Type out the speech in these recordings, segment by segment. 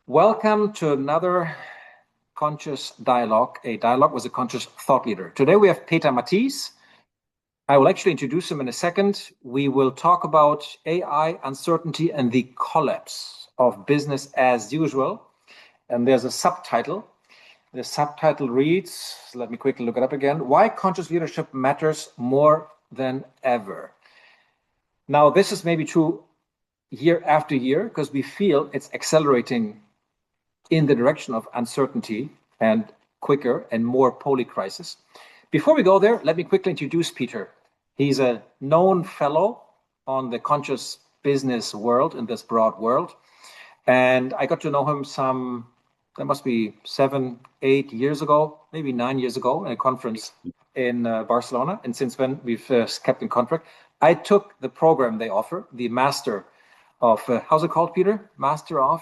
Welcome to another conscious dialogue, a dialogue with a conscious thought leader. Today we have Peter Matthies. I will actually introduce him in a second. We will talk about AI, uncertainty, and the collapse of business as usual. And there's a subtitle. The subtitle reads, let me quickly look it up again, Why Conscious Leadership Matters More Than Ever. Now, this is maybe true year after year because we feel it's accelerating in the direction of uncertainty and quicker and more polycrisis. Before we go there, let me quickly introduce Peter. He's a known fellow on the conscious business world, in this broad world. And I got to know him that must be 7, 8 years ago, maybe 9 years ago, in a conference in Barcelona. And since then, we've kept in contact. I took the program they offer, the Master of, how's it called, Peter? Master of?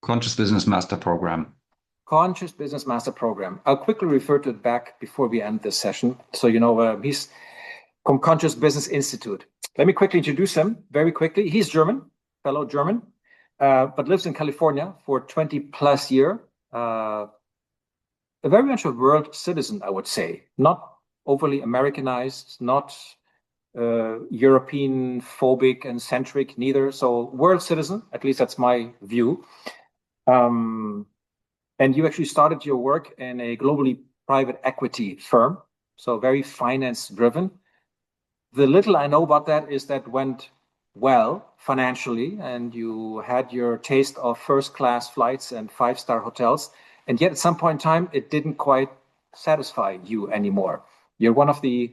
Conscious Business Master Program. Conscious Business Master Program. I'll quickly refer to it back before we end this session. So, you know, he's from Conscious Business Institute. Let me quickly introduce him very quickly. He's German, fellow German, but lives in California for 20 plus years. A very much a world citizen, I would say. Not overly Americanized, not European phobic and centric neither. So world citizen, at least that's my view. And you actually started your work in a globally private equity firm, so very finance driven. The little I know about that is that went well financially, and you had your taste of first class flights and 5-star hotels. And yet at some point in time, it didn't quite satisfy you anymore. You're one of the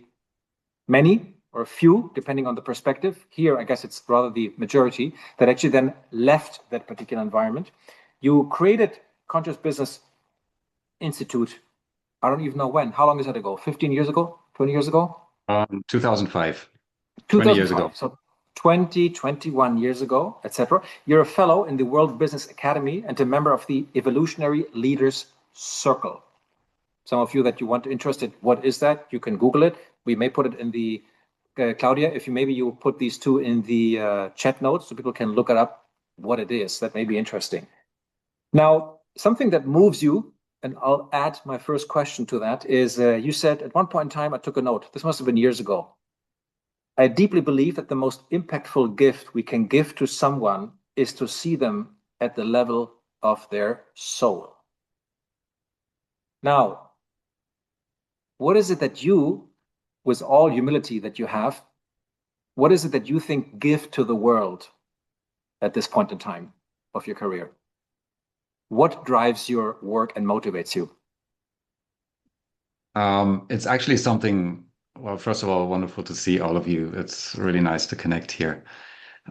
many or few, depending on the perspective. Here, I guess it's rather the majority that actually then left that particular environment. You created Conscious Business Institute. I don't even know when. How long is that ago? 15 years ago? 20 years ago? 2005. 20 years ago. So 20, 21 years ago, etc. You're a fellow in the World Business Academy and a member of the Evolutionary Leaders Circle. Some of you that you want to interested, what is that? You can Google it. We may put it in the, Claudia, if you maybe you put these two in the chat notes so people can look it up what it is. That may be interesting. Now, something that moves you, and I'll add my first question to that, is you said at one point in time, I took a note. This must have been years ago. I deeply believe that the most impactful gift we can give to someone is to see them at the level of their soul. Now, what is it that you, with all humility that you have, what is it that you think give to the world at this point in time of your career? What drives your work and motivates you? It's actually something, well, first of all, wonderful to see all of you. It's really nice to connect here.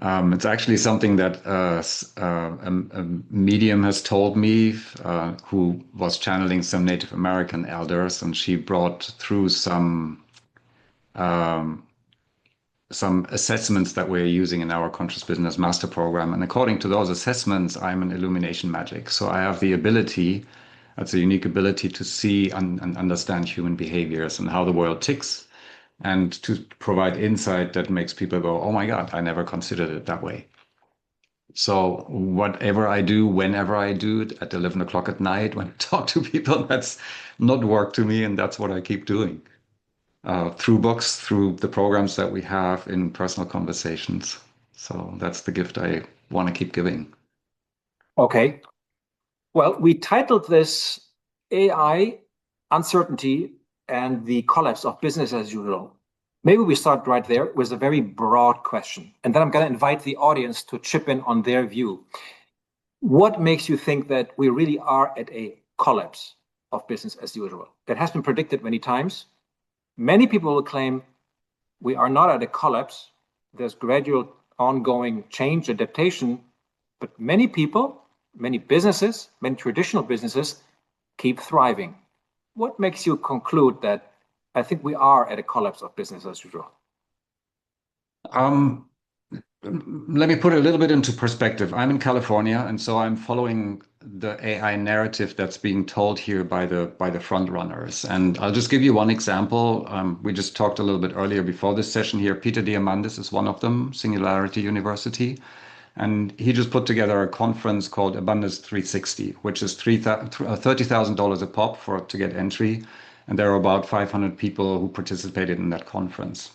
It's actually something that a medium has told me, who was channeling some Native American elders, and she brought through some assessments that we're using in our Conscious Business Master Program. And according to those assessments, I'm an illumination magic. So I have the ability, that's a unique ability to see and understand human behaviors and how the world ticks, and to provide insight that makes people go, oh my God, I never considered it that way. So whatever I do, whenever I do it, at 11 o'clock at night, when I talk to people, that's not work to me. And that's what I keep doing. Through books, through the programs that we have in personal conversations. So that's the gift I want to keep giving. Okay. Well, we titled this AI, Uncertainty, and the Collapse of Business as Usual. Maybe we start right there with a very broad question. And then I'm going to invite the audience to chip in on their view. What makes you think that we really are at a collapse of business as usual? That has been predicted many times. Many people will claim we are not at a collapse. There's gradual ongoing change, adaptation, but many people, many businesses, many traditional businesses keep thriving. What makes you conclude that I think we are at a collapse of business as usual? Let me put it a little bit into perspective. I'm in California, and so I'm following the AI narrative that's being told here by the front runners. And I'll just give you one example. We just talked a little bit earlier before this session here. Peter Diamandis is one of them, Singularity University. And he just put together a conference called Abundance 360, which is $30,000 a pop to get entry. And there are about 500 people who participated in that conference.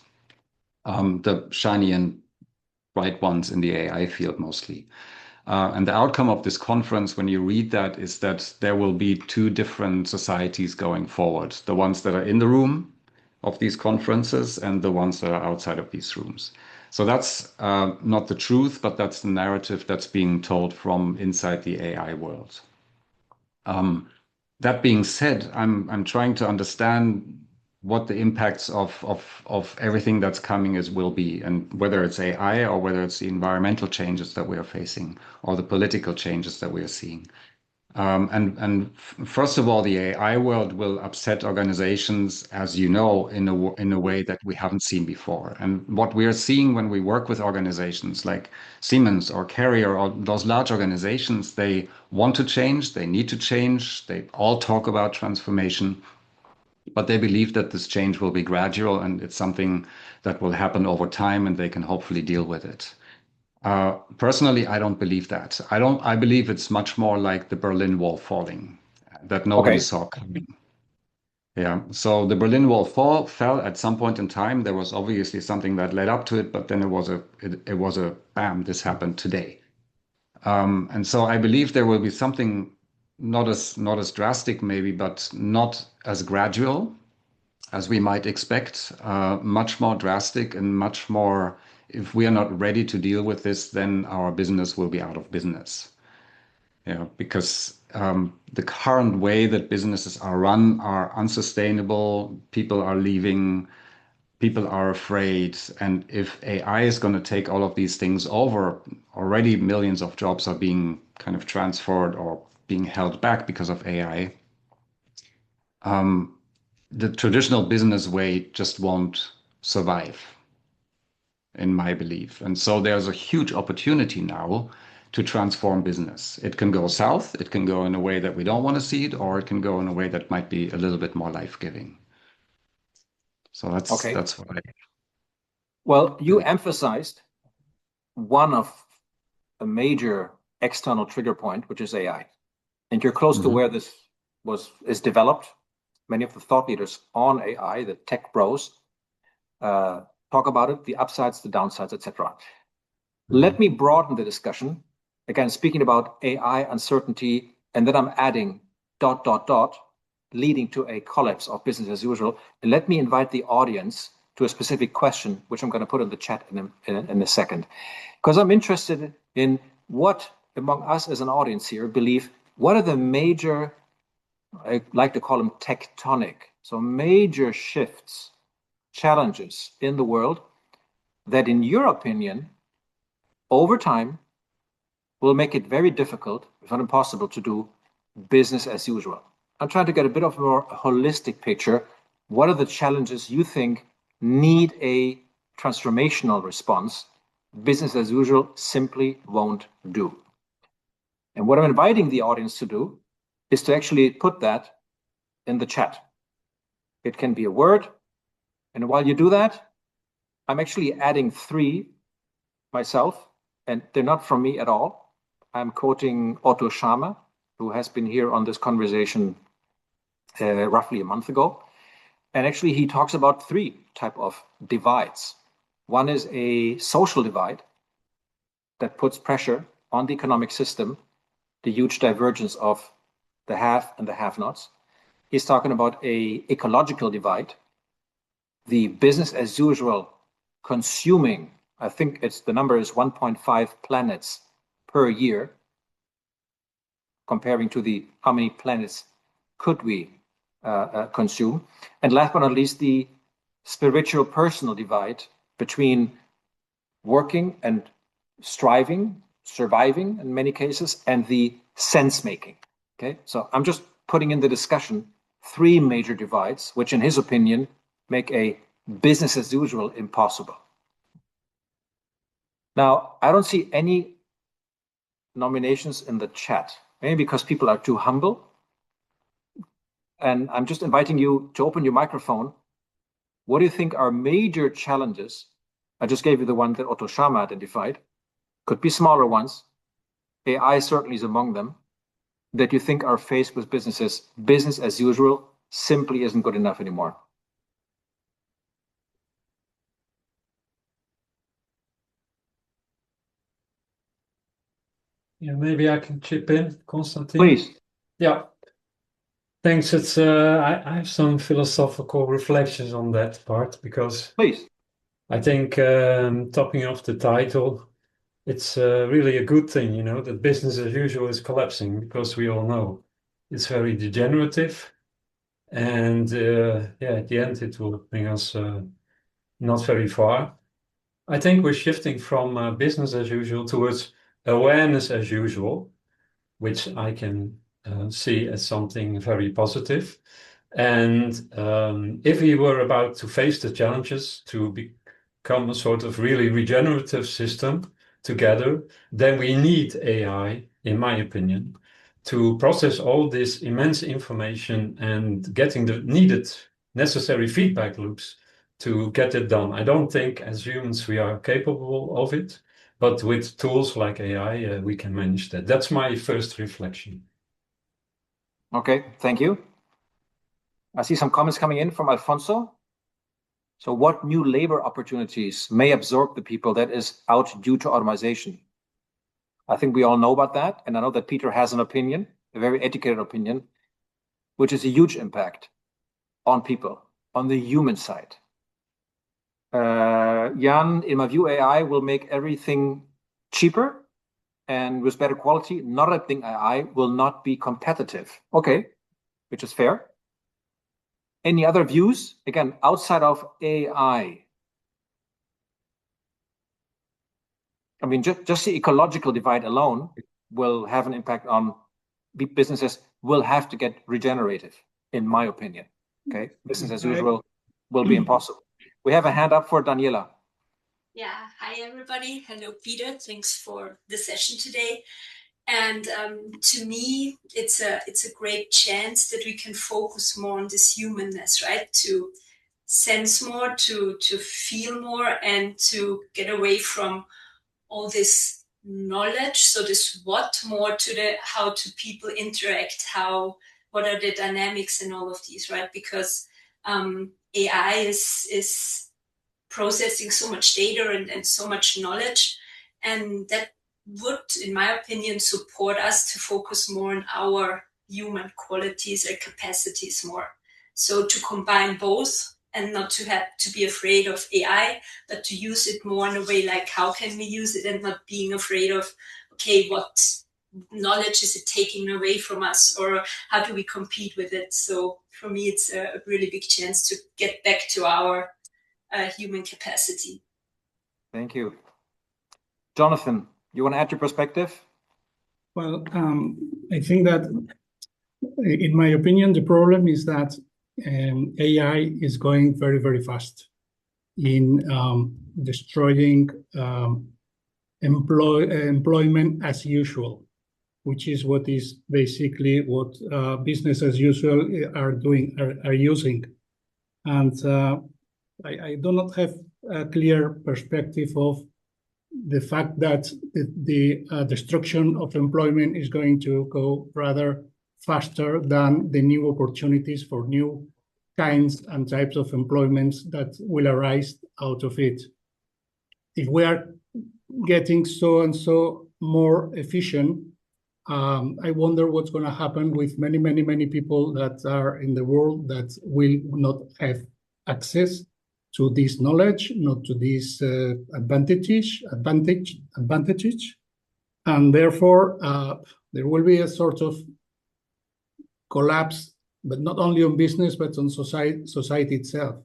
The shiny and bright ones in the AI field mostly. And the outcome of this conference, when you read that, is that there will be two different societies going forward. The ones that are in the room of these conferences and the ones that are outside of these rooms. So that's not the truth, but that's the narrative that's being told from inside the AI world. That being said, I'm trying to understand what the impacts of everything that's coming will be, and whether it's AI or whether it's the environmental changes that we are facing or the political changes that we are seeing. And first of all, the AI world will upset organizations, as you know, in a way that we haven't seen before. And what we are seeing when we work with organizations like Siemens or Carrier or those large organizations, they want to change, they need to change, they all talk about transformation, but they believe that this change will be gradual and it's something that will happen over time and they can hopefully deal with it. Personally, I don't believe that. I believe it's much more like the Berlin Wall falling that nobody saw coming. Yeah. So the Berlin Wall fell at some point in time. There was obviously something that led up to it, but then it was a bam, this happened today. And so I believe there will be something not as drastic maybe, but not as gradual as we might expect, much more drastic and much more. If we are not ready to deal with this, then our business will be out of business. Yeah, because the current way that businesses are run are unsustainable. People are leaving. People are afraid. And if AI is going to take all of these things over, already millions of jobs are being kind of transferred or being held back because of AI. The traditional business way just won't survive, in my belief. And so there's a huge opportunity now to transform business. It can go south, it can go in a way that we don't want to see it, or it can go in a way that might be a little bit more life-giving. So that's what I. Well, you emphasized one of a major external trigger point, which is AI. And you're close to where this is developed. Many of the thought leaders on AI, the tech bros, talk about it, the upsides, the downsides, etc. Let me broaden the discussion. Again, speaking about AI uncertainty, and then I'm adding ... leading to a collapse of business as usual. And let me invite the audience to a specific question, which I'm going to put in the chat in a second. Because I'm interested in what, among us as an audience here, believe, what are the major, I like to call them tectonic, so major shifts, challenges in the world that, in your opinion, over time, will make it very difficult, if not impossible, to do business as usual. I'm trying to get a bit of a more holistic picture. What are the challenges you think need a transformational response? Business as usual simply won't do. And what I'm inviting the audience to do is to actually put that in the chat. It can be a word. And while you do that, I'm actually adding 3 myself, and they're not from me at all. I'm quoting Otto Schama, who has been here on this conversation roughly a month ago. And actually, he talks about 3 type of divides. One is a social divide that puts pressure on the economic system, the huge divergence of the have and the have-nots. He's talking about a ecological divide, the business as usual consuming, I think the number is 1.5 planets per year, comparing to the how many planets could we consume. And last but not least, the spiritual personal divide between working and striving, surviving in many cases, and the sense making. Okay, so I'm just putting in the discussion 3 major divides, which in his opinion make a business as usual impossible. Now, I don't see any nominations in the chat, maybe because people are too humble. And I'm just inviting you to open your microphone. What do you think are major challenges? I just gave you the one that Otto Schama identified. could be smaller ones, AI certainly is among them, that you think are faced with businesses, business as usual simply isn't good enough anymore? Yeah, maybe I can chip in, Konstantin. Please. Yeah. Thanks. It's I have some philosophical reflections on that part because Please. I think topping off the title, it's really a good thing, you know, that business as usual is collapsing because we all know it's very degenerative, and yeah, at the end it will bring us not very far. I think we're shifting from business as usual towards awareness as usual, which I can see as something very positive. And if we were about to face the challenges to become a sort of really regenerative system together, then we need AI, in my opinion, to process all this immense information and getting the needed necessary feedback loops to get it done. I don't think as humans we are capable of it, but with tools like AI, we can manage that. That's my first reflection. Okay, thank you. I see some comments coming in from Alfonso. So what new labor opportunities may absorb the people that is out due to automation? I think we all know about that. And I know that Peter has an opinion, a very educated opinion, which is a huge impact on people, on the human side. Jan, in my view, AI will make everything cheaper and with better quality. Not everything AI will not be competitive. Okay, which is fair. Any other views? Again, outside of AI. I mean, just the ecological divide alone will have an impact on businesses will have to get regenerative, in my opinion. Okay, business as usual will be impossible. We have a hand up for Daniela. Yeah, hi everybody. Hello, Peter. Thanks for the session today. And to me, it's a great chance that we can focus more on this humanness, right? To sense more, to feel more, and to get away from all this knowledge. So this what more to the how do people interact, what are the dynamics and all of these, right? Because AI is processing so much data and so much knowledge, and that would, in my opinion, support us to focus more on our human qualities and capacities more. So to combine both and not to have to be afraid of AI, but to use it more in a way like how can we use it and not being afraid of, okay, what knowledge is it taking away from us or how do we compete with it? So for me, it's a really big chance to get back to our human capacity. Thank you. Jonathan, you want to add your perspective? Well, I think that, in my opinion, the problem is that AI is going very, very fast in destroying employment as usual, which is what is basically what business as usual are using. And I do not have a clear perspective of the fact that the destruction of employment is going to go rather faster than the new opportunities for new kinds and types of employments that will arise out of it. If we are getting so and so more efficient, I wonder what's going to happen with many, many, many people that are in the world that will not have access to this knowledge, not to these advantages, and therefore there will be a sort of collapse, but not only on business, but on society itself.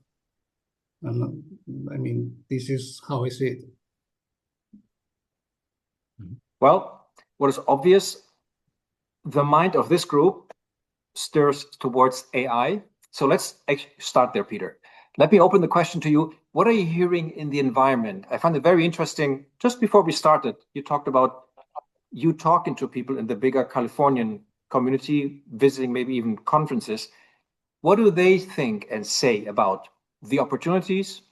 And I mean, this is how I see it. Well, what is obvious, the mind of this group stirs towards AI. So let's start there, Peter. Let me open the question to you. What are you hearing in the environment? I found it very interesting. Just before we started, you talked about you talking to people in the bigger Californian community, visiting maybe even conferences. What do they think and say about the opportunities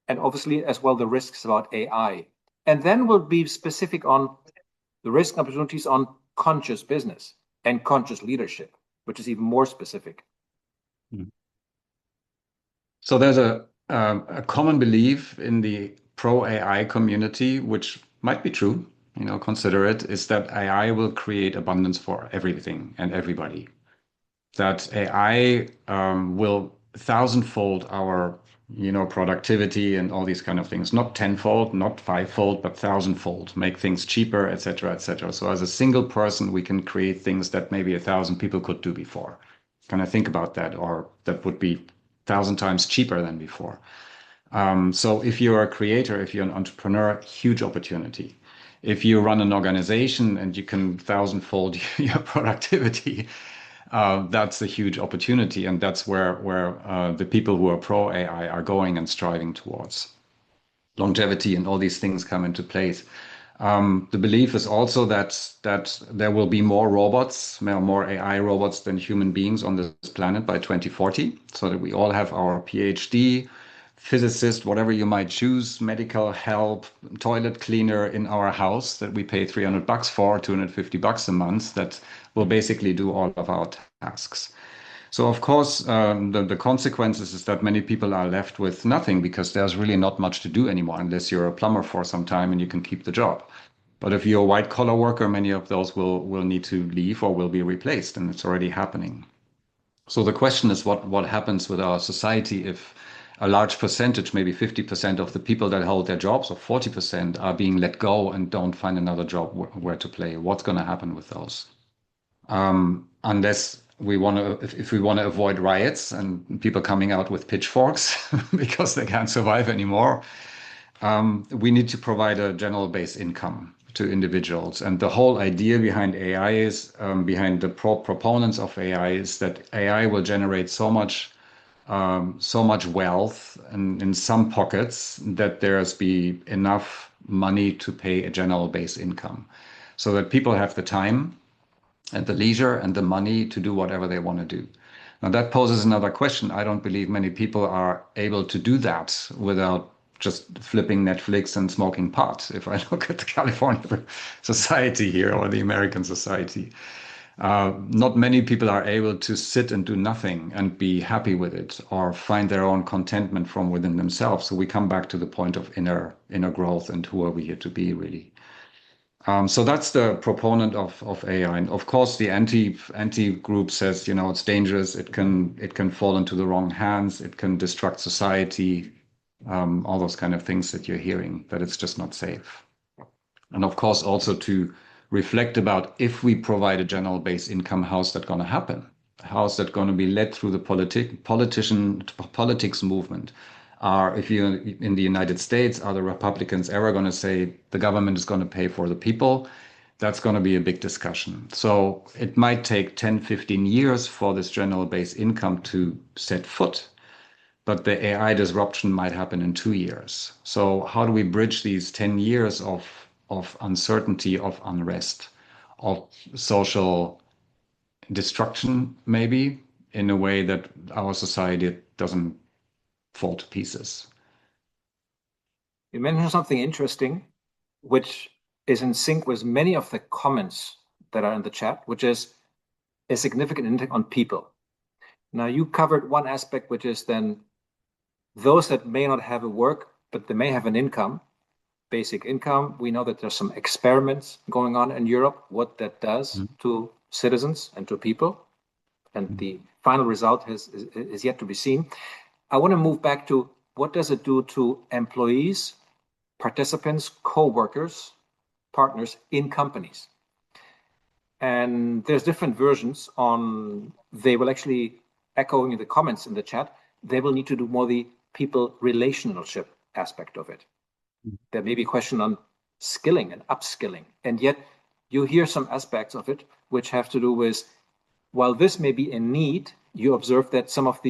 and obviously as well the risks about AI? And then we'll be specific on the risk and opportunities on conscious business and conscious leadership, which is even more specific. So there's a common belief in the pro-AI community, which might be true, consider it, is that AI will create abundance for everything and everybody. That AI will thousandfold our, productivity and all these kind of things. Not tenfold, not fivefold, but thousandfold. Make things cheaper, etc., etc. So as a single person, we can create things that maybe 1,000 people could do before. Can I think about that? Or that would be 1,000 times cheaper than before. So if you're a creator, if you're an entrepreneur, huge opportunity. If you run an organization and you can thousandfold your productivity, that's a huge opportunity. And that's where the people who are pro AI are going and striving towards. Longevity and all these things come into place. The belief is also that there will be more robots, more AI robots than human beings on this planet by 2040, so that we all have our PhD, physicist, whatever you might choose, medical help, toilet cleaner in our house that we pay $300 for, $250 a month, that will basically do all of our tasks. So of course, the consequences is that many people are left with nothing because there's really not much to do anymore unless you're a plumber for some time and you can keep the job. But if you're a white collar worker, many of those will need to leave or will be replaced, and it's already happening. So the question is what happens with our society if a large percentage, maybe 50% of the people that hold their jobs, or 40%, are being let go and don't find another job where to play? What's going to happen with those? Unless if we want to avoid riots and people coming out with pitchforks because they can't survive anymore, we need to provide a general base income to individuals. And the whole idea behind AI is, behind the proponents of AI, is that AI will generate so much wealth in some pockets that there's be enough money to pay a general base income, so that people have the time and the leisure and the money to do whatever they want to do. Now that poses another question. I don't believe many people are able to do that without just flipping Netflix and smoking pot. If I look at the California society here or the American society, not many people are able to sit and do nothing and be happy with it or find their own contentment from within themselves. So we come back to the point of inner growth and who are we here to be, really. So that's the proponent of AI, and of course the anti group says, it's dangerous. It can fall into the wrong hands. It can destruct society. All those kind of things that you're hearing, that it's just not safe. And of course also to reflect about, if we provide a general base income, how's that going to happen? How's that going to be led through the politics movement? If you're in the United States, are the Republicans ever going to say the government is going to pay for the people? That's going to be a big discussion. So it might take 10, 15 years for this general base income to set foot, but the AI disruption might happen in 2 years. So how do we bridge these 10 years of uncertainty, of unrest, of social destruction, maybe, in a way that our society doesn't fall to pieces? You mentioned something interesting, which is in sync with many of the comments that are in the chat, which is a significant impact on people. Now, you covered one aspect, which is then those that may not have a work, but they may have an income, basic income. We know that there's some experiments going on in Europe, what that does to citizens and to people. And the final result is yet to be seen. I want to move back to, what does it do to employees, participants, co-workers, partners in companies? And there's different versions on, they will actually, echoing the comments in the chat, they will need to do more the people relationship aspect of it. There may be a question on skilling and upskilling. And yet you hear some aspects of it which have to do with, while this may be a need, you observe that some of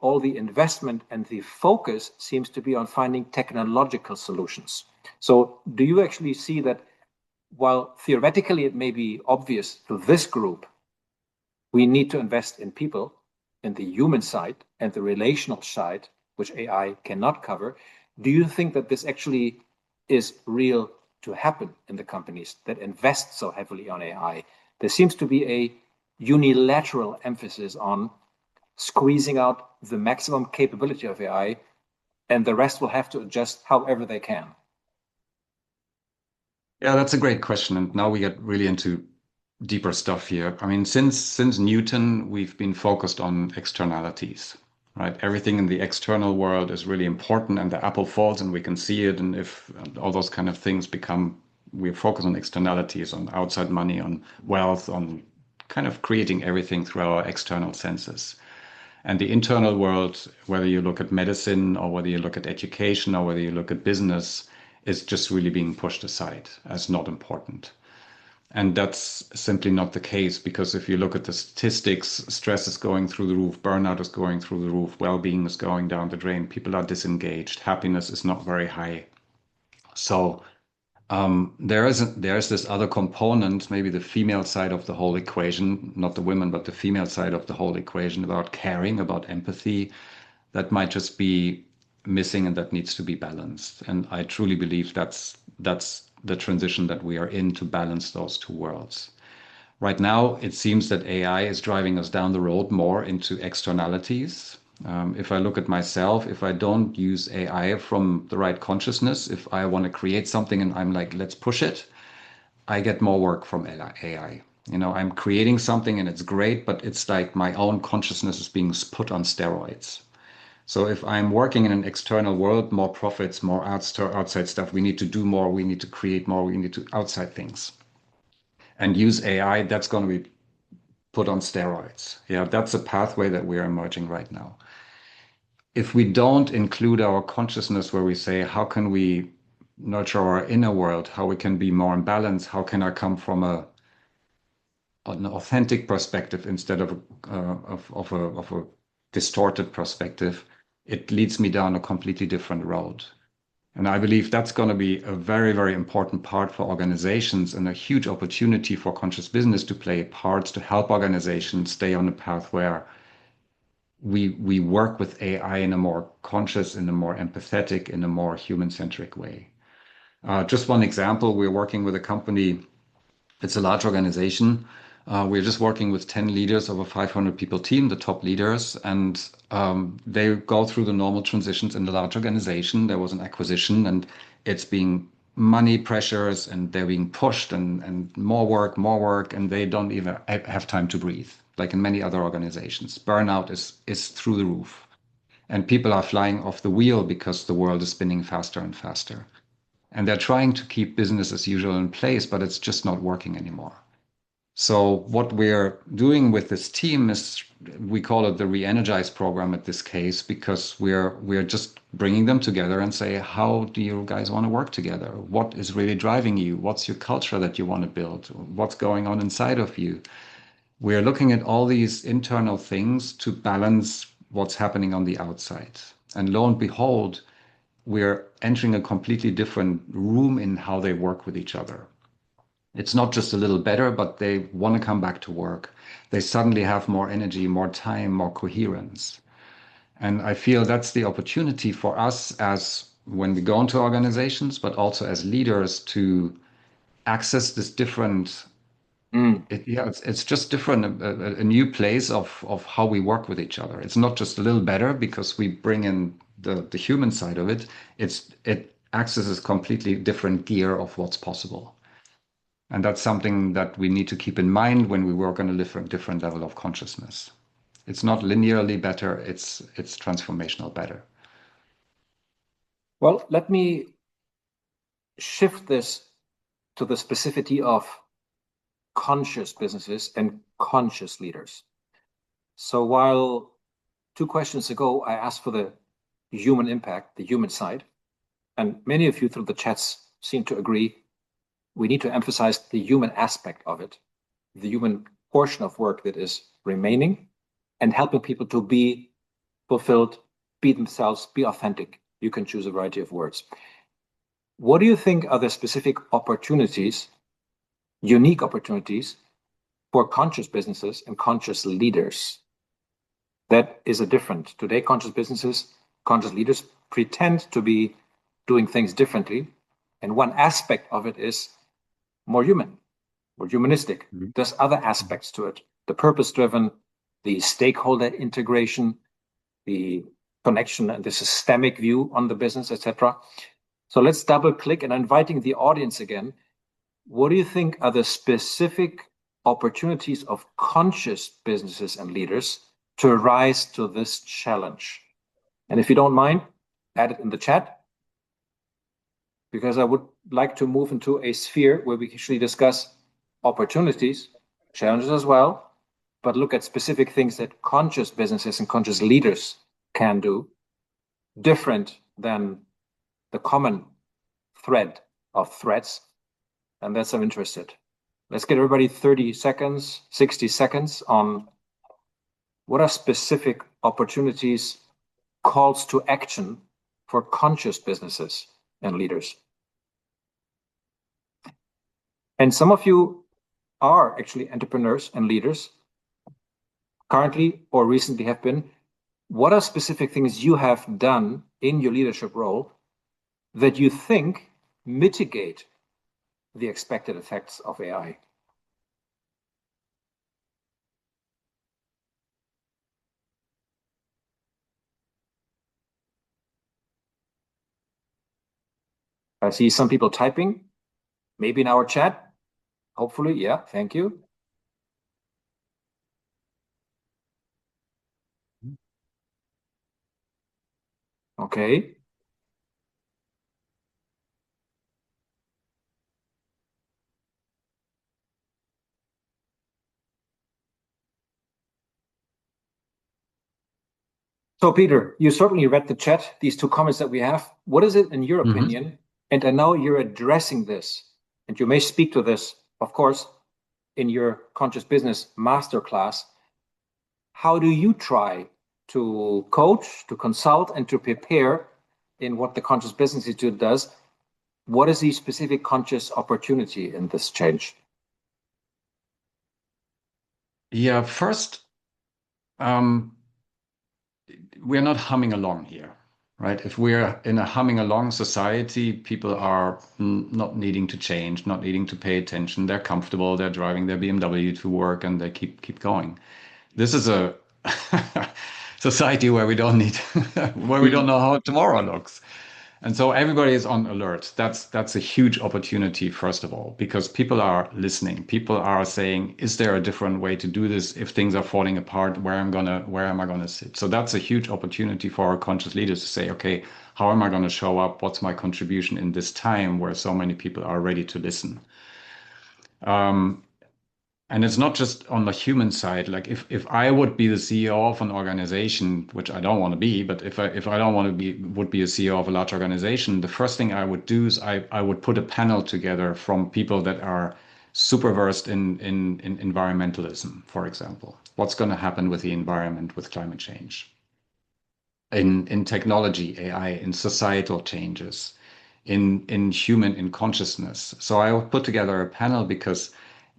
all the investment and the focus seems to be on finding technological solutions. So do you actually see that while theoretically it may be obvious to this group, we need to invest in people, in the human side and the relational side, which AI cannot cover, do you think that this actually is real to happen in the companies that invest so heavily on AI. There seems to be a unilateral emphasis on squeezing out the maximum capability of AI, and the rest will have to adjust however they can. Yeah, that's a great question. And now we get really into deeper stuff here. I mean, since Newton, we've been focused on externalities, right? Everything in the external world is really important, and the apple falls and we can see it. And if all those kind of things become, we focus on externalities, on outside money, on wealth, on kind of creating everything through our external senses. And the internal world, whether you look at medicine or whether you look at education or whether you look at business, is just really being pushed aside as not important. And that's simply not the case, because if you look at the statistics, stress is going through the roof, burnout is going through the roof, well-being is going down the drain, people are disengaged, happiness is not very high. So there's this other component, maybe the female side of the whole equation, not the women, but the female side of the whole equation, about caring, about empathy, that might just be missing and that needs to be balanced. And I truly believe that's the transition that we are in, to balance those two worlds. Right now, it seems that AI is driving us down the road more into externalities. If I look at myself, if I don't use AI from the right consciousness, if I want to create something and I'm like, let's push it, I get more work from AI. You know, I'm creating something and it's great, but it's like my own consciousness is being put on steroids. So if I'm working in an external world, more profits, more outside stuff, we need to do more, we need to create more, we need to outside things. And use AI, that's going to be put on steroids. Yeah, that's a pathway that we are emerging right now. If we don't include our consciousness, where we say, how can we nurture our inner world, how we can be more in balance, how can I come from an authentic perspective instead of a distorted perspective, it leads me down a completely different road. And I believe that's going to be a very, very important part for organizations, and a huge opportunity for conscious business to play parts to help organizations stay on a path where we work with AI in a more conscious, in a more empathetic, in a more human-centric way. Just one example, we're working with a company, it's a large organization. We're just working with 10 leaders of a 500 people team, the top leaders, and they go through the normal transitions in the large organization. There was an acquisition and it's being money pressures, and they're being pushed and more work, and they don't even have time to breathe. Like in many other organizations, burnout is through the roof, and people are flying off the wheel because the world is spinning faster and faster. And they're trying to keep business as usual in place, but it's just not working anymore. So what we're doing with this team is, we call it the re-energize program at this case, because we're just bringing them together and say, how do you guys want to work together? What is really driving you? What's your culture that you want to build? What's going on inside of you? We're looking at all these internal things to balance what's happening on the outside. And lo and behold, we're entering a completely different room in how they work with each other. It's not just a little better, but they want to come back to work. They suddenly have more energy, more time, more coherence. And I feel that's the opportunity for us, as when we go into organizations, but also as leaders, to access this different, it's just different, a new place of how we work with each other. It's not just a little better because we bring in the human side of it. It accesses completely different gear of what's possible. And that's something that we need to keep in mind when we work on a different level of consciousness. It's not linearly better, it's transformational better. Well, let me shift this to the specificity of conscious businesses and conscious leaders. So while 2 questions ago, I asked for the human impact, the human side, and many of you through the chats seem to agree, we need to emphasize the human aspect of it, the human portion of work that is remaining, and helping people to be fulfilled, be themselves, be authentic. You can choose a variety of words. What do you think are the specific opportunities, unique opportunities, for conscious businesses and conscious leaders? That is a different. Today, conscious businesses, conscious leaders pretend to be doing things differently And one aspect of it is more human, more humanistic. There's other aspects to it. The purpose-driven, the stakeholder integration, the connection and the systemic view on the business, etc. So let's double click, and inviting the audience again. What do you think are the specific opportunities of conscious businesses and leaders to rise to this challenge? And if you don't mind, add it in the chat, because I would like to move into a sphere where we actually discuss opportunities, challenges as well, but look at specific things that conscious businesses and conscious leaders can do different than the common thread of threats. And that's I'm interested. Let's get everybody 30 seconds, 60 seconds on what are specific opportunities, calls to action for conscious businesses and leaders. And some of you are actually entrepreneurs and leaders, currently or recently have been. What are specific things you have done in your leadership role that you think mitigate the expected effects of AI? I see some people typing, maybe in our chat. Hopefully, yeah, thank you. Okay. So, Peter, you certainly read the chat, these two comments that we have. What is it, in your opinion? And I know you're addressing this, and you may speak to this, of course, in your Conscious Business Masterclass. How do you try to coach, to consult, and to prepare in what the Conscious Business Institute does? What is the specific conscious opportunity in this change? Yeah, first, we're not humming along here, right? If we're in a humming along society, people are not needing to change, not needing to pay attention. They're comfortable. They're driving their BMW to work, and they keep going. This is a society where we don't need, where we don't know how tomorrow looks. And so everybody is on alert. That's a huge opportunity, first of all, because people are listening. People are saying, is there a different way to do this? If things are falling apart, where am I gonna sit? So that's a huge opportunity for our conscious leaders to say, okay, how am I gonna show up? What's my contribution in this time where so many people are ready to listen? And it's not just on the human side. Like if I would be the CEO of an organization, which I don't want to be, but if I don't want to be a CEO of a large organization, the first thing I would do is I would put a panel together from people that are super versed in environmentalism, for example. What's going to happen with the environment with climate change? In technology, AI, in societal changes, in consciousness. So I would put together a panel because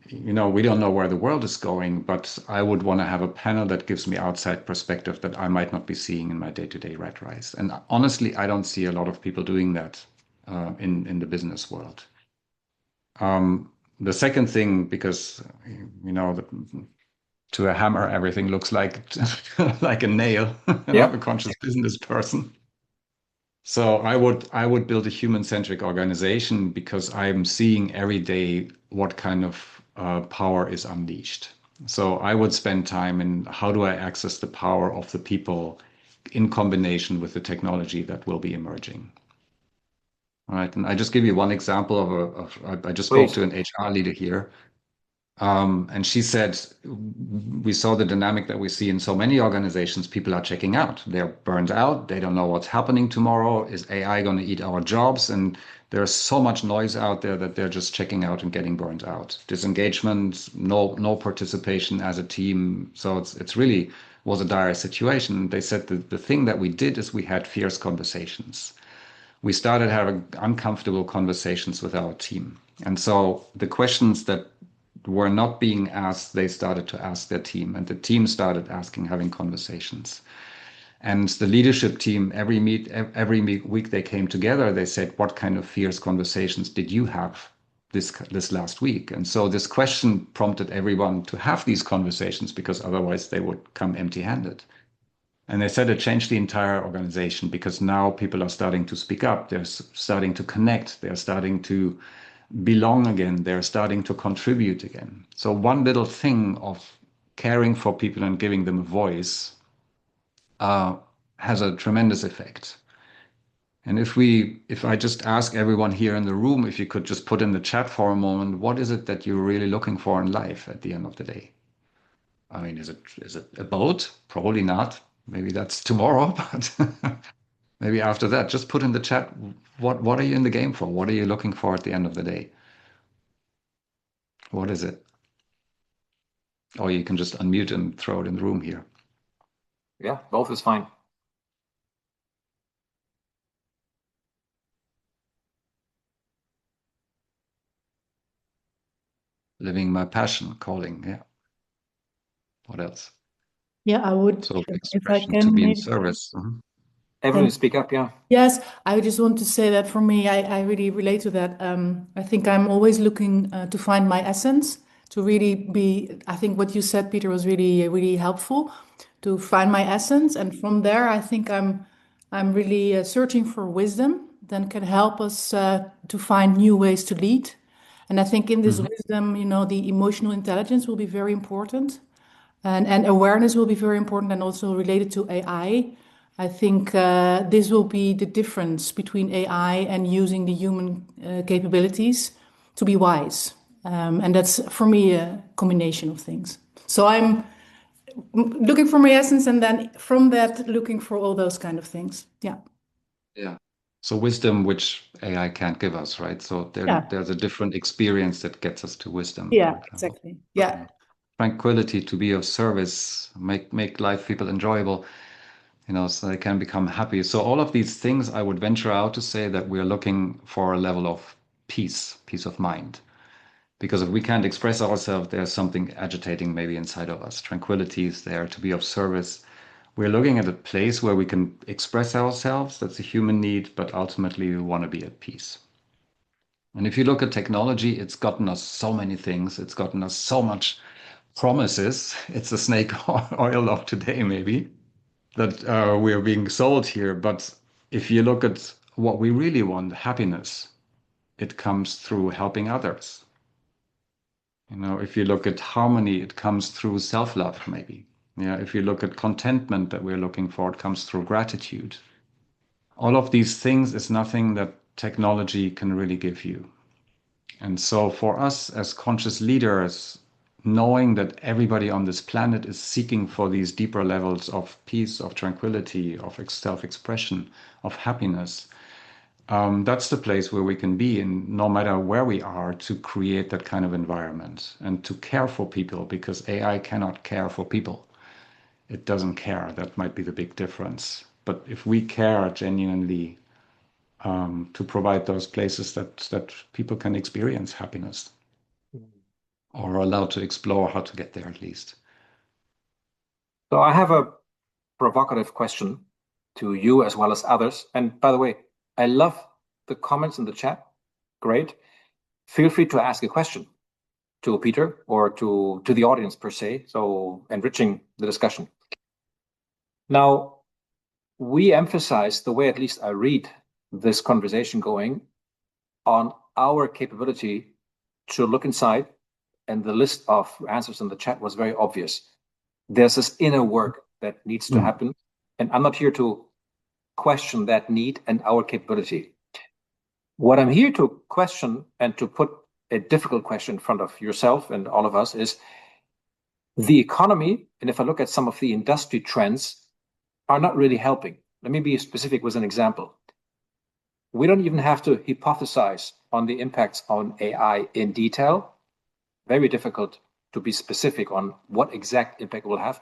we don't know where the world is going, but I would want to have a panel that gives me outside perspective that I might not be seeing in my day-to-day rat race. And honestly, I don't see a lot of people doing that in the business world. The second thing, because to a hammer, everything looks like like a nail. I'm a conscious business person. So I would build a human-centric organization because I'm seeing every day what kind of power is unleashed. So I would spend time in how do I access the power of the people in combination with the technology that will be emerging. All right, and I just give you one example of I just spoke to an HR leader here. And she said, we saw the dynamic that we see in so many organizations. People are checking out. They're burned out. They don't know what's happening tomorrow. Is AI going to eat our jobs? And there's so much noise out there that they're just checking out and getting burned out. Disengagement, no participation as a team. So it's really was a dire situation. They said the thing that we did is we had fierce conversations. We started having uncomfortable conversations with our team. And so the questions that were not being asked, they started to ask their team, and the team started having conversations. And the leadership team, every week they came together, they said, what kind of fierce conversations did you have this last week? And so this question prompted everyone to have these conversations, because otherwise they would come empty-handed. And they said it changed the entire organization, because now people are starting to speak up. They're starting to connect. They're starting to belong again. They're starting to contribute again. So one little thing of caring for people and giving them a voice has a tremendous effect. And if I just ask everyone here in the room, if you could just put in the chat for a moment, what is it that you're really looking for in life at the end of the day? I mean, is it a boat? Probably not. Maybe that's tomorrow, but maybe after that. Just put in the chat, what are you in the game for? What are you looking for at the end of the day? What is it? Or you can just unmute and throw it in the room here. Yeah, both is fine. Living my passion, calling, yeah. What else? Yeah, I would, So if I expression can to be in maybe. service. Everyone speak up, yeah. Yes, I just want to say that for me, I really relate to that. I think I'm always looking to find my essence, to really be, I think what you said, Peter, was really, really helpful, to find my essence. And from there, I think I'm really searching for wisdom that can help us to find new ways to lead. And I think in this wisdom, the emotional intelligence will be very important. And awareness will be very important, and also related to AI. I think this will be the difference between AI and using the human capabilities to be wise. And that's, for me, a combination of things. So I'm looking for my essence, and then from that, looking for all those kind of things. Yeah. Yeah. So wisdom, which AI can't give us, right? So there's a different experience that gets us to wisdom. Yeah, exactly. Yeah. Tranquility, to be of service, make life people enjoyable, so they can become happy. So all of these things, I would venture out to say that we're looking for a level of peace of mind. Because if we can't express ourselves, there's something agitating maybe inside of us. Tranquility is there, to be of service. We're looking at a place where we can express ourselves. That's a human need, but ultimately we want to be at peace. And if you look at technology, it's gotten us so many things. It's gotten us so much promises. It's the snake oil of today, maybe, that we're being sold here. But if you look at what we really want, happiness, it comes through helping others. If you look at harmony, it comes through self-love, maybe. Yeah, if you look at contentment that we're looking for, it comes through gratitude. All of these things is nothing that technology can really give you. And so for us as conscious leaders, knowing that everybody on this planet is seeking for these deeper levels of peace, of tranquility, of self-expression, of happiness, that's the place where we can be in, no matter where we are, to create that kind of environment and to care for people, because AI cannot care for people. It doesn't care. That might be the big difference. But if we care genuinely, to provide those places that people can experience happiness, or are allowed to explore how to get there at least. So I have a provocative question to you as well as others. And by the way, I love the comments in the chat. Great. Feel free to ask a question to Peter or to the audience per se, so enriching the discussion. Now, we emphasize, the way at least I read this conversation going, on our capability to look inside, and the list of answers in the chat was very obvious. There's this inner work that needs to happen, and I'm not here to question that need and our capability. What I'm here to question and to put a difficult question in front of yourself and all of us is the economy, and if I look at some of the industry trends, are not really helping. Let me be specific with an example. We don't even have to hypothesize on the impacts on AI in detail. Very difficult to be specific on what exact impact it will have.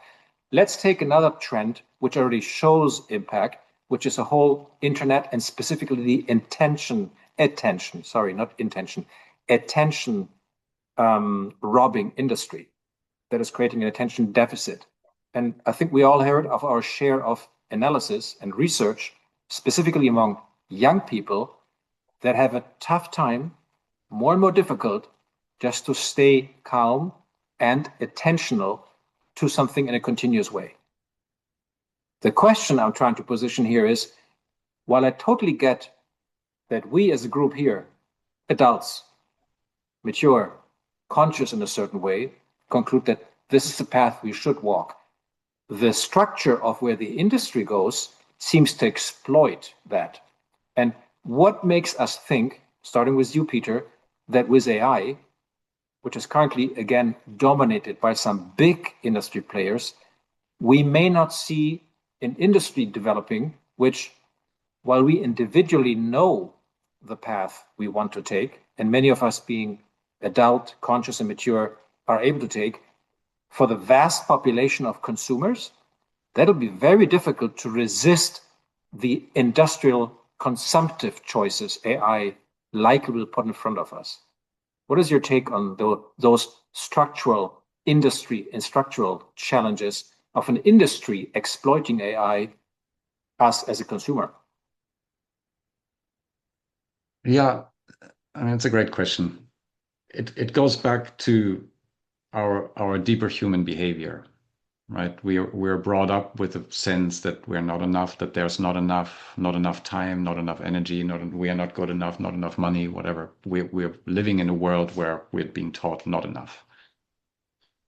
Let's take another trend which already shows impact, which is a whole internet and specifically the attention robbing industry that is creating an attention deficit. And I think we all heard of our share of analysis and research, specifically among young people, that have a tough time, more and more difficult, just to stay calm and attentional to something in a continuous way. The question I'm trying to position here is, while I totally get that we as a group here, adults, mature, conscious in a certain way, conclude that this is the path we should walk, the structure of where the industry goes seems to exploit that. And what makes us think, starting with you, Peter, that with AI, which is currently, again, dominated by some big industry players, we may not see an industry developing, which, while we individually know the path we want to take, and many of us being adult, conscious, and mature are able to take, for the vast population of consumers, that'll be very difficult to resist the industrial consumptive choices AI likely will put in front of us. What is your take on those structural industry and structural challenges of an industry exploiting AI, us as a consumer? Yeah, I mean, it's a great question. It goes back to our deeper human behavior, right? We're brought up with a sense that we're not enough, that there's not enough time, not enough energy, we are not good enough, not enough money, whatever. We're living in a world where we're being taught not enough.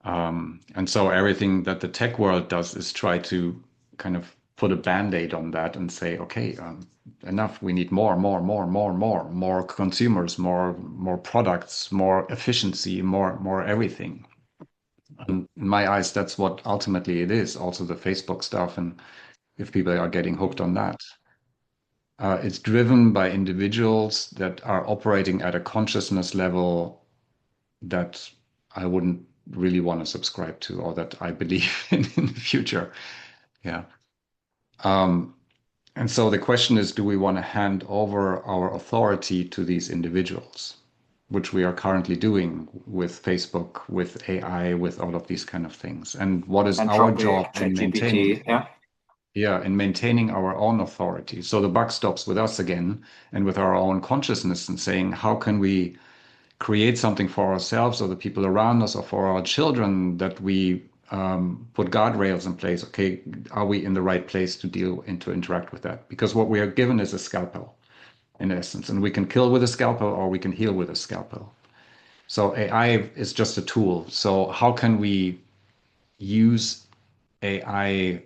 And so everything that the tech world does is try to kind of put a band-aid on that and say, okay, enough. We need more consumers, more products, more efficiency, more everything. And in my eyes, that's what ultimately it is. Also the Facebook stuff, and if people are getting hooked on that, it's driven by individuals that are operating at a consciousness level that I wouldn't really want to subscribe to, or that I believe in the future. Yeah. And so the question is, do we want to hand over our authority to these individuals, which we are currently doing with Facebook, with AI, with all of these kind of things? And what is our job in maintaining? Yeah, in maintaining our own authority. So the buck stops with us again, and with our own consciousness, and saying, how can we create something for ourselves or the people around us or for our children that we put guardrails in place? Okay, are we in the right place to deal and to interact with that? Because what we are given is a scalpel, in essence, and we can kill with a scalpel or we can heal with a scalpel. So AI is just a tool. So how can we use AI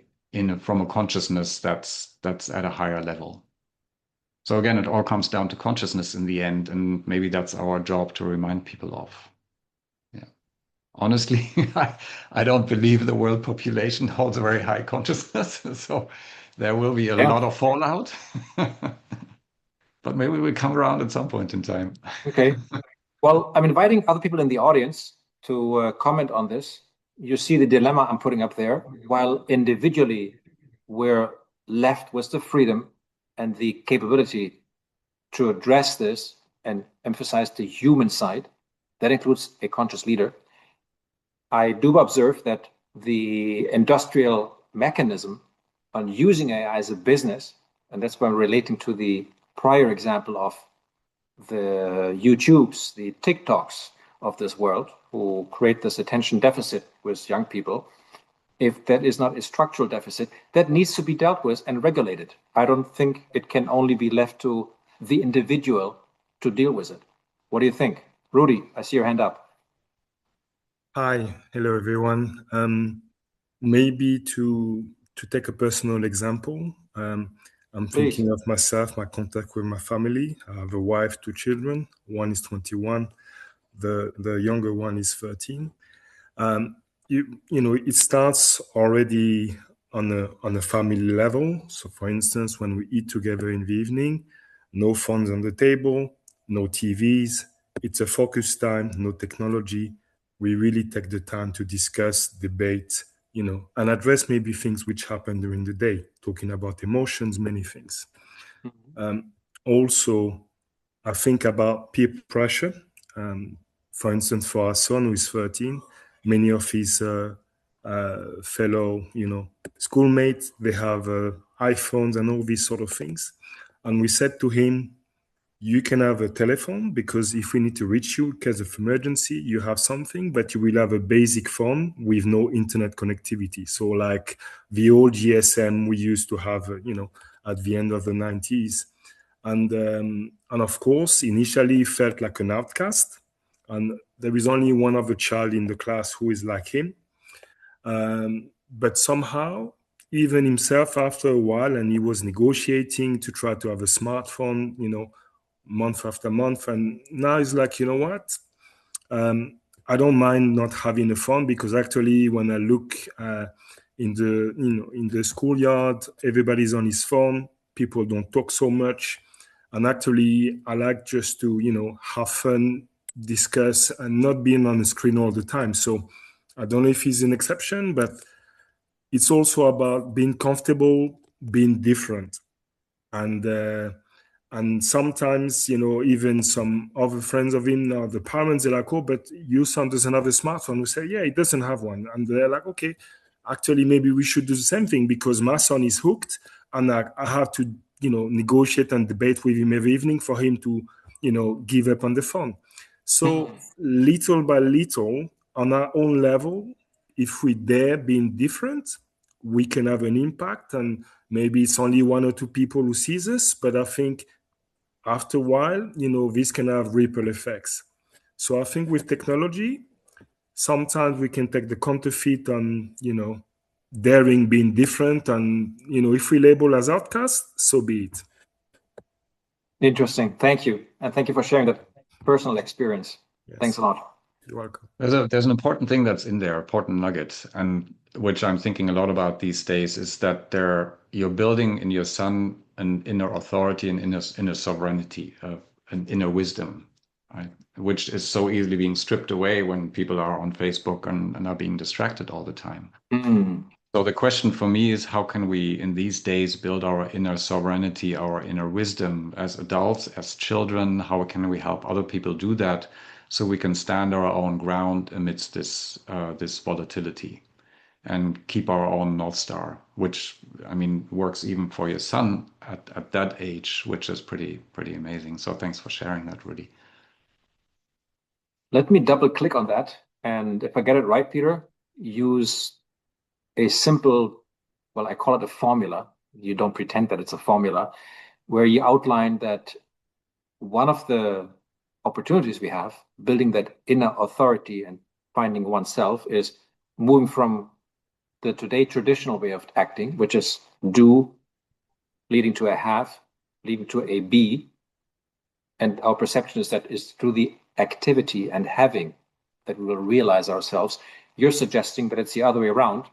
from a consciousness that's at a higher level? So again, it all comes down to consciousness in the end, and maybe that's our job to remind people of. Yeah. Honestly, I don't believe the world population holds a very high consciousness, so there will be a lot of fallout. But maybe we'll come around at some point in time. Okay. Well, I'm inviting other people in the audience to comment on this. You see the dilemma I'm putting up there. While individually we're left with the freedom and the capability to address this and emphasize the human side, that includes a conscious leader, I do observe that the industrial mechanism on using AI as a business, and that's why I'm relating to the prior example of the YouTubes, the TikToks of this world, who create this attention deficit with young people. If that is not a structural deficit, that needs to be dealt with and regulated. I don't think it can only be left to the individual to deal with it. What do you think? Rudy, I see your hand up. Hi, hello everyone. Maybe to take a personal example, I'm thinking of myself, my contact with my family. I have a wife, 2 children. One is 21. The younger one is 13. You know, it starts already on a family level. So, for instance, when we eat together in the evening, no phones on the table, no TVs. It's a focus time, no technology. We really take the time to discuss, debate, you know, and address maybe things which happen during the day, talking about emotions, many things. Also, I think about peer pressure. For instance, for our son who is 13, many of his fellow, schoolmates. They have iPhones and all these sort of things. And we said to him, you can have a telephone because if we need to reach you in case of emergency, you have something, but you will have a basic phone with no internet connectivity. So like the old GSM we used to have, at the end of the 90s. And of course, initially he felt like an outcast. And there is only one other child in the class who is like him. But somehow, even himself after a while, and he was negotiating to try to have a smartphone, month after month. And now he's like, you know what? I don't mind not having a phone because actually when I look in the schoolyard, everybody's on his phone. People don't talk so much. And actually, I like just to, have fun, discuss, and not being on the screen all the time. So I don't know if he's an exception, but it's also about being comfortable, being different. And sometimes, even some other friends of him, the parents, they're like, oh, but your son doesn't have a smartphone. We say, yeah, he doesn't have one. And they're like, okay, actually, maybe we should do the same thing because my son is hooked and I have to, negotiate and debate with him every evening for him to, give up on the phone. So little by little, on our own level, if we dare being different, we can have an impact. And maybe it's only one or two people who sees us, but I think after a while, this can have ripple effects. So I think with technology, sometimes we can take the counterfeit on, daring being different. And, if we label as outcasts, so be it. Interesting. Thank you. And thank you for sharing that personal experience. Yes. Thanks a lot. You're welcome. There's an important thing that's in there, important nugget, and which I'm thinking a lot about these days is that you're building in your son an inner authority and inner sovereignty, an inner wisdom, right? Which is so easily being stripped away when people are on Facebook and are being distracted all the time. Mm. So the question for me is, how can we in these days build our inner sovereignty, our inner wisdom as adults, as children? How can we help other people do that so we can stand our own ground amidst this volatility and keep our own North Star, which, I mean, works even for your son at that age, which is pretty amazing. So thanks for sharing that, Rudy. Let me double click on that. And if I get it right, Peter, use a simple, well, I call it a formula. You don't pretend that it's a formula, where you outline that one of the opportunities we have, building that inner authority and finding oneself, is moving from the today traditional way of acting, which is do leading to a have, leading to a be. And our perception is that is through the activity and having that we will realize ourselves. You're suggesting that it's the other way around.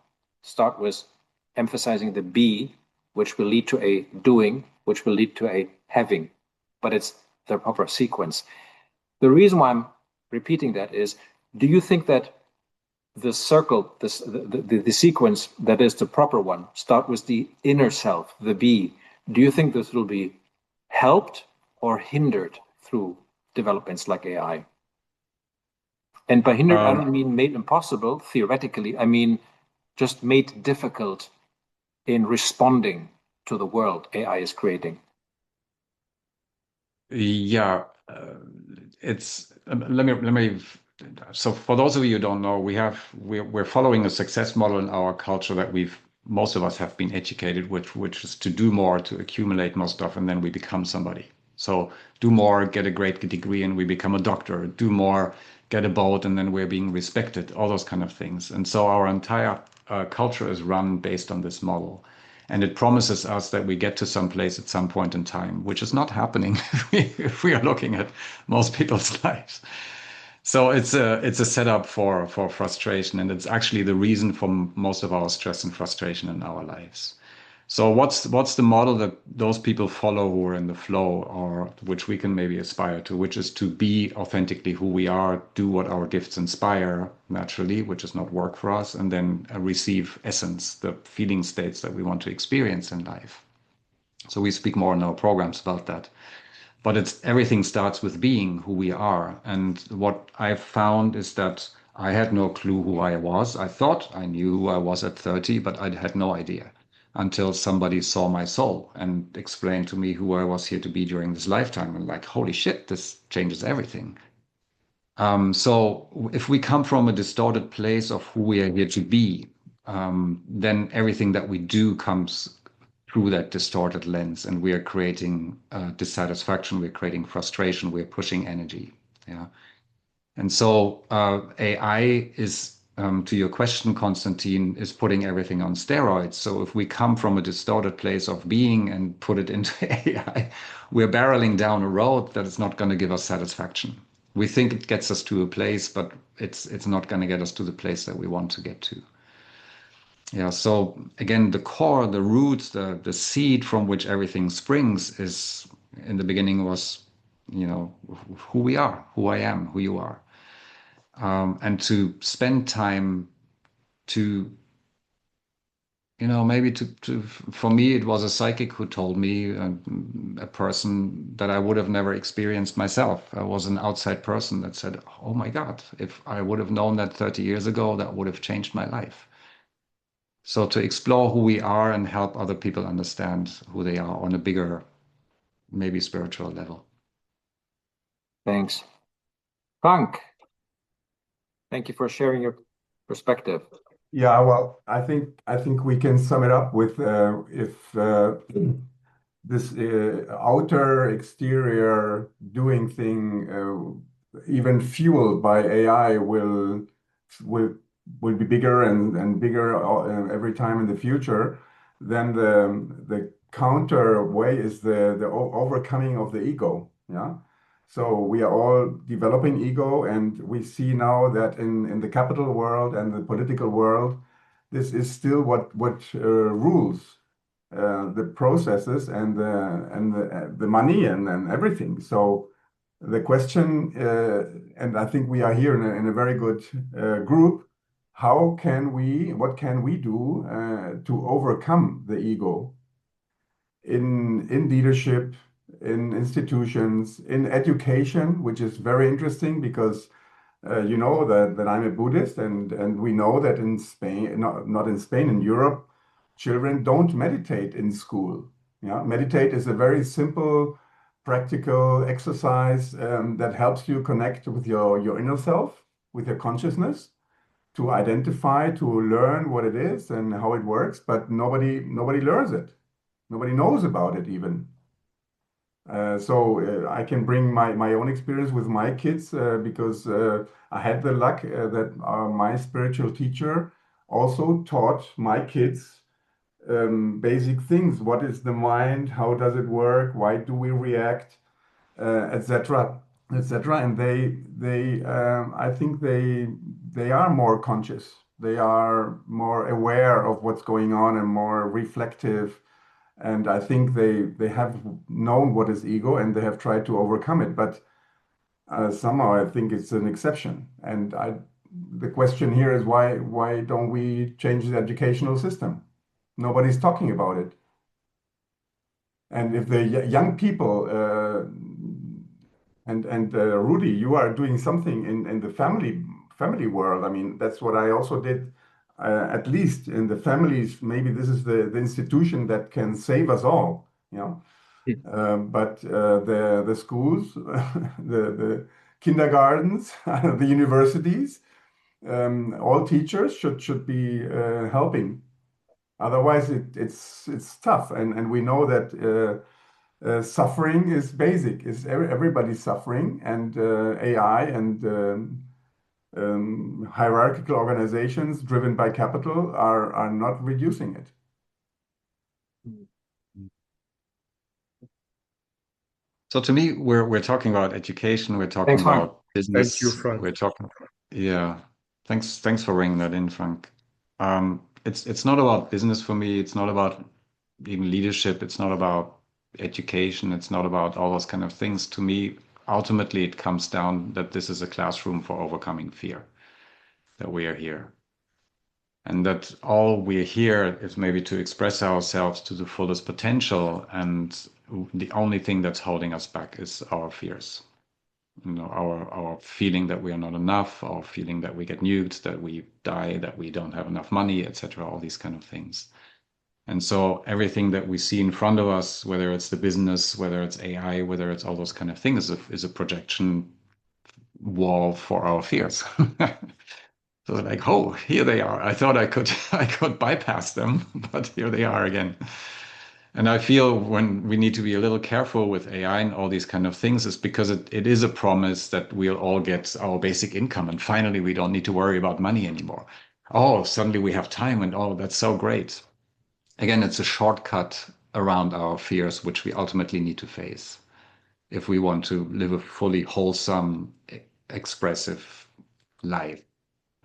Start with emphasizing the be, which will lead to a doing, which will lead to a having, but it's the proper sequence. The reason why I'm repeating that is, do you think that the circle, the sequence that is the proper one, start with the inner self, the be, do you think this will be helped or hindered through developments like AI? And by hindered, I don't mean made impossible, theoretically. I mean just made difficult in responding to the world AI is creating. Yeah, let me. So for those of you who don't know, we're following a success model in our culture that most of us have been educated, which is to do more, to accumulate more stuff, and then we become somebody. So do more, get a great degree, and we become a doctor. Do more, get a boat, and then we're being respected. All those kind of things. And so our entire culture is run based on this model. And it promises us that we get to some place at some point in time, which is not happening if we are looking at most people's lives. So it's a setup for frustration, and it's actually the reason for most of our stress and frustration in our lives. So what's the model that those people follow who are in the flow, or which we can maybe aspire to, which is to be authentically who we are, do what our gifts inspire naturally, which is not work for us, and then receive essence, the feeling states that we want to experience in life. So we speak more in our programs about that. But everything starts with being who we are. And what I've found is that I had no clue who I was. I thought I knew who I was at 30, but I had no idea until somebody saw my soul and explained to me who I was here to be during this lifetime. And like, holy shit, this changes everything. So if we come from a distorted place of who we are here to be, then everything that we do comes through that distorted lens, and we are creating dissatisfaction, we're creating frustration, we're pushing energy. Yeah. And so AI is, to your question, Konstantin, is putting everything on steroids. So if we come from a distorted place of being and put it into AI, we're barreling down a road that is not going to give us satisfaction. We think it gets us to a place, but it's not going to get us to the place that we want to get to. Yeah. So again, the core, the roots, the seed from which everything springs is, in the beginning, was, who we are, who I am, who you are. And to spend time to, maybe for me, it was a psychic who told me, a person that I would have never experienced myself. I was an outside person that said, oh my God, if I would have known that 30 years ago, that would have changed my life. So to explore who we are and help other people understand who they are on a bigger, maybe spiritual level. Thanks. Frank, thank you for sharing your perspective. Yeah, well, I think we can sum it up with if this outer exterior doing thing, even fueled by AI, will be bigger and bigger every time in the future. Then the counter way is the overcoming of the ego. Yeah. So we are all developing ego, and we see now that in the capital world and the political world, this is still what rules the processes and the money and everything. So the question, and I think we are here in a very good group. What can we do to overcome the ego in leadership, in institutions, in education, which is very interesting because you know that I'm a Buddhist, and we know that in Spain, not in Spain, in Europe, children don't meditate in school. Yeah, meditate is a very simple, practical exercise that helps you connect with your inner self, with your consciousness, to identify, to learn what it is and how it works. But nobody learns it. Nobody knows about it even. So I can bring my own experience with my kids because I had the luck that my spiritual teacher also taught my kids basic things. What is the mind? How does it work? Why do we react? Etc. etc. And I think they are more conscious. They are more aware of what's going on and more reflective. And I think they have known what is ego, and they have tried to overcome it. But somehow I think it's an exception. And the question here is why don't we change the educational system? Nobody's talking about it. And if the young people, and Rudy, you are doing something in the family world. I mean, that's what I also did. At least in the families, maybe this is the institution that can save us all, you know. But the schools, the kindergartens, the universities, all teachers should be helping. Otherwise, it's tough, and we know that suffering is basic. Is everybody's suffering, and AI and hierarchical organizations driven by capital are not reducing it. So to me, we're talking about education, we're talking Thanks, Frank. about business. Thank you, Frank. We're talking, yeah. Thanks for bringing that in, Frank. It's not about business for me. It's not about even leadership. It's not about education. It's not about all those kind of things. To me, ultimately, it comes down that this is a classroom for overcoming fear, that we are here. And that all we're here is maybe to express ourselves to the fullest potential. And the only thing that's holding us back is our fears. our feeling that we are not enough, our feeling that we get nuked, that we die, that we don't have enough money, etc. All these kind of things. And so everything that we see in front of us, whether it's the business, whether it's AI, whether it's all those kind of things, is a projection wall for our fears. So like, oh, here they are. I thought I could bypass them, but here they are again. And I feel when we need to be a little careful with AI and all these kind of things is because it is a promise that we'll all get our basic income and finally we don't need to worry about money anymore. Oh, suddenly we have time and oh, that's so great. Again, it's a shortcut around our fears, which we ultimately need to face if we want to live a fully wholesome, expressive life.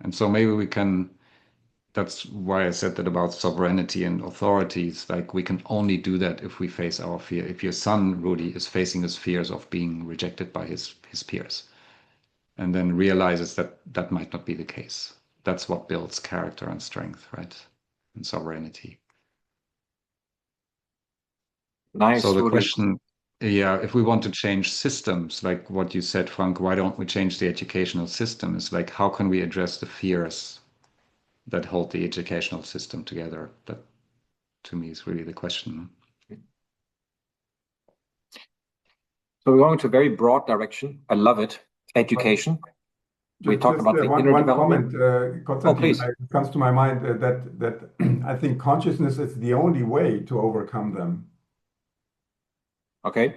And so maybe we can, that's why I said that about sovereignty and authorities. Like we can only do that if we face our fear. If your son, Rudy, is facing his fears of being rejected by his peers and then realizes that that might not be the case. That's what builds character and strength, right? And sovereignty. Nice. So the Rudy. question, yeah, if we want to change systems, like what you said, Frank, why don't we change the educational system? It's like, how can we address the fears that hold the educational system together? That, to me, is really the question. So we're going to a very broad direction. I love it. Education. We talk about the inner development. Constantine, please. it comes to my mind that I think consciousness is the only way to overcome them. Okay.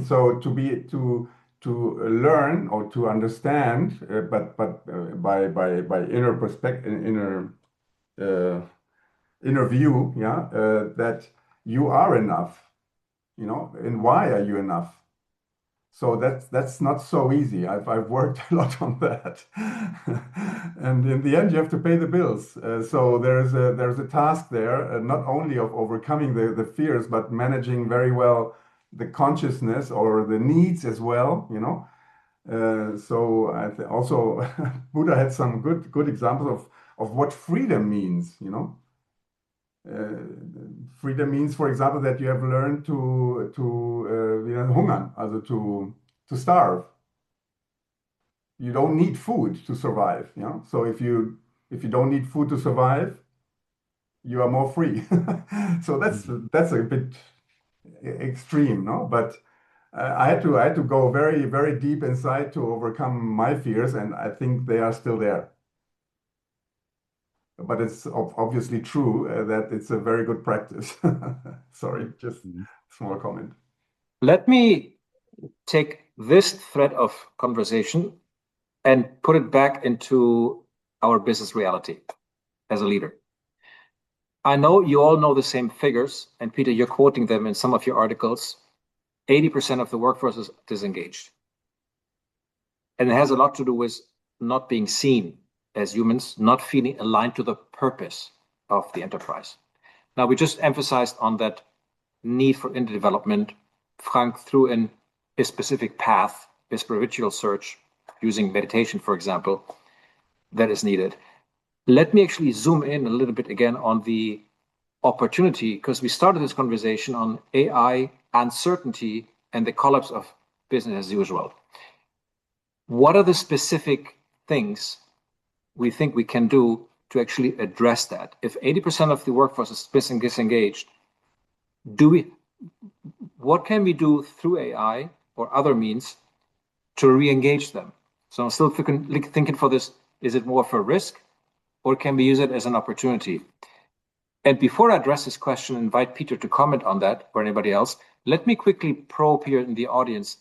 So to learn or to understand, but by inner perspective, inner view, yeah, that you are enough, and why are you enough? So that's not so easy. I've worked a lot on that, and in the end, you have to pay the bills. So there's a task there, not only of overcoming the fears, but managing very well the consciousness or the needs as well. So also Buddha had some good examples of what freedom means. Freedom means, for example, that you have learned to hungern, also to starve. You don't need food to survive. So if you don't need food to survive, you are more free. So that's a bit extreme, no? But I had to go very, very deep inside to overcome my fears, and I think they are still there. But it's obviously true that it's a very good practice. Sorry, just small comment. Let me take this thread of conversation and put it back into our business reality as a leader. I know you all know the same figures, and Peter, you're quoting them in some of your articles. 80% of the workforce is disengaged. And it has a lot to do with not being seen as humans, not feeling aligned to the purpose of the enterprise. Now, we just emphasized on that need for inner development. Frank threw in a specific path, a spiritual search, using meditation, for example, that is needed. Let me actually zoom in a little bit again on the opportunity, because we started this conversation on AI, uncertainty, and the collapse of business as usual. What are the specific things we think we can do to actually address that? If 80% of the workforce is disengaged, what can we do through AI or other means to re-engage them? So I'm still thinking for this, is it more for risk or can we use it as an opportunity? And before I address this question, invite Peter to comment on that or anybody else, let me quickly probe here in the audience.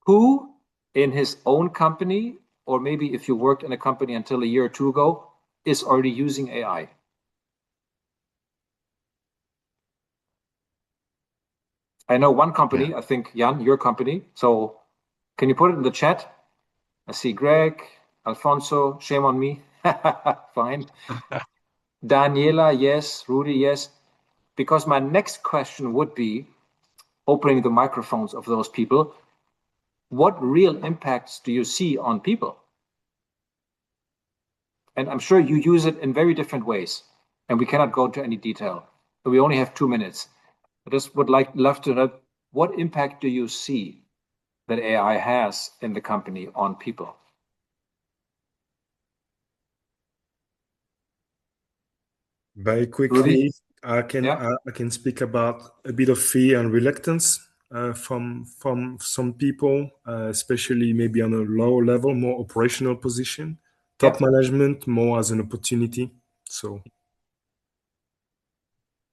Who in his own company, or maybe if you worked in a company until a year or two ago, is already using AI? I know one company, I think, Jan, your company. So can you put it in the chat? I see Greg, Alfonso, shame on me. Fine. Daniela, yes. Rudy, yes. Because my next question would be, opening the microphones of those people, what real impacts do you see on people? And I'm sure you use it in very different ways, and we cannot go into any detail. We only have 2 minutes. I just would love to know, what impact do you see that AI has in the company on people? Very quickly, Rudy? I Yeah. can speak about a bit of fear and reluctance from some people, especially maybe on a lower level, more operational position. Top management more as an opportunity. So.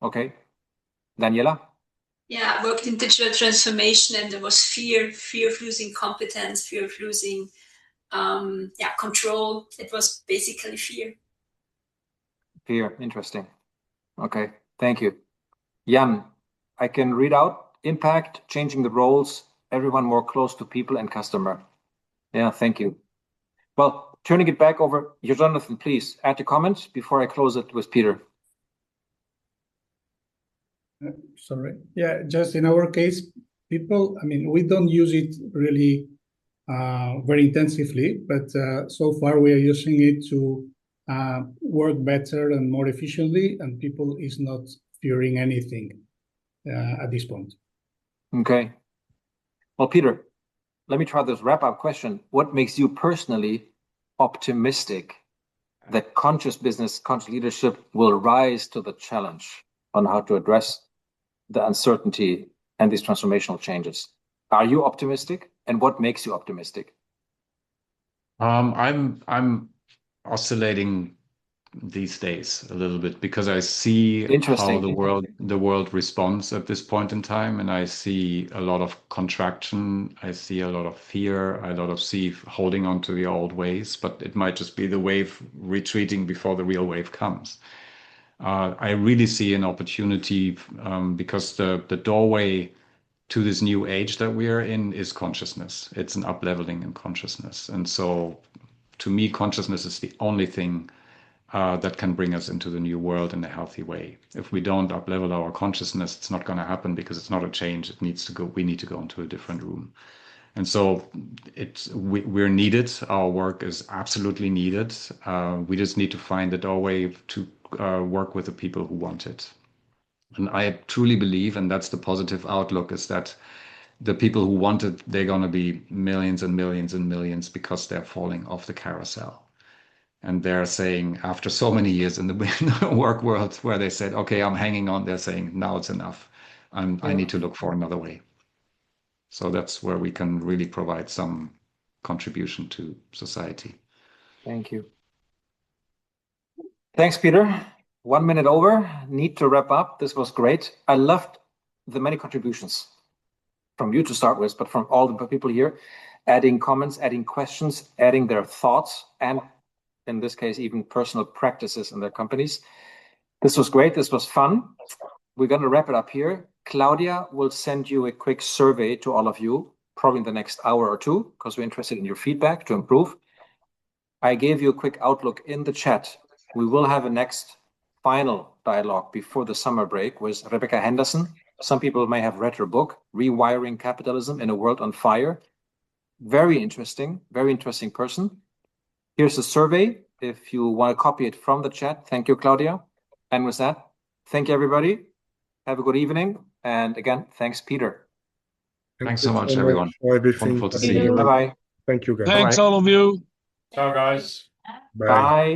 Okay. Daniela? Yeah, I worked in digital transformation, and there was fear of losing competence, fear of losing control. It was basically fear. Fear, interesting. Okay, thank you. Jan, I can read out impact, changing the roles, everyone more close to people and customer. Yeah, thank you. Well, turning it back over, Jonathan, please add your comments before I close it with Peter. Sorry. Yeah, just in our case, people, I mean, we don't use it really very intensively, but so far we are using it to work better and more efficiently, and people is not fearing anything at this point. Okay. Well, Peter, let me try this wrap-up question. What makes you personally optimistic that conscious business, conscious leadership will rise to the challenge on how to address the uncertainty and these transformational changes? Are you optimistic, and what makes you optimistic? I'm oscillating these days a little bit because I see how the world responds at this point in time, and I see a lot of contraction. I see a lot of fear, a lot of holding on to the old ways, but it might just be the wave retreating before the real wave comes. I really see an opportunity because the doorway to this new age that we are in is consciousness. It's an up-leveling in consciousness. And so to me, consciousness is the only thing that can bring us into the new world in a healthy way. If we don't up-level our consciousness, it's not going to happen because it's not a change. It needs to go. We need to go into a different room. And so we're needed. Our work is absolutely needed. We just need to find the doorway to work with the people who want it. And I truly believe, and that's the positive outlook, is that the people who want it, they're going to be millions and millions and millions because they're falling off the carousel. And they're saying, after so many years in the work world where they said, okay, I'm hanging on, they're saying, now it's enough. I need to look for another way. So that's where we can really provide some contribution to society. Thank you. Thanks, Peter. 1 minute over. Need to wrap up. This was great. I loved the many contributions from you to start with, but from all the people here, adding comments, adding questions, adding their thoughts, and in this case, even personal practices in their companies. This was great. This was fun. We're going to wrap it up here. Claudia will send you a quick survey to all of you, probably in the next hour or two, because we're interested in your feedback to improve. I gave you a quick outlook in the chat. We will have a next final dialogue before the summer break with Rebecca Henderson. Some people may have read her book, Rewiring Capitalism in a World on Fire. Very interesting person. Here's the survey. If you want to copy it from the chat, thank you, Claudia. And with that, thank you, everybody. Have a good evening. And again, thanks, Peter. Thanks so much, everyone. Wonderful to see you. Bye-bye. Thank you, guys. Thanks, all of you. Ciao, guys. Bye. Bye.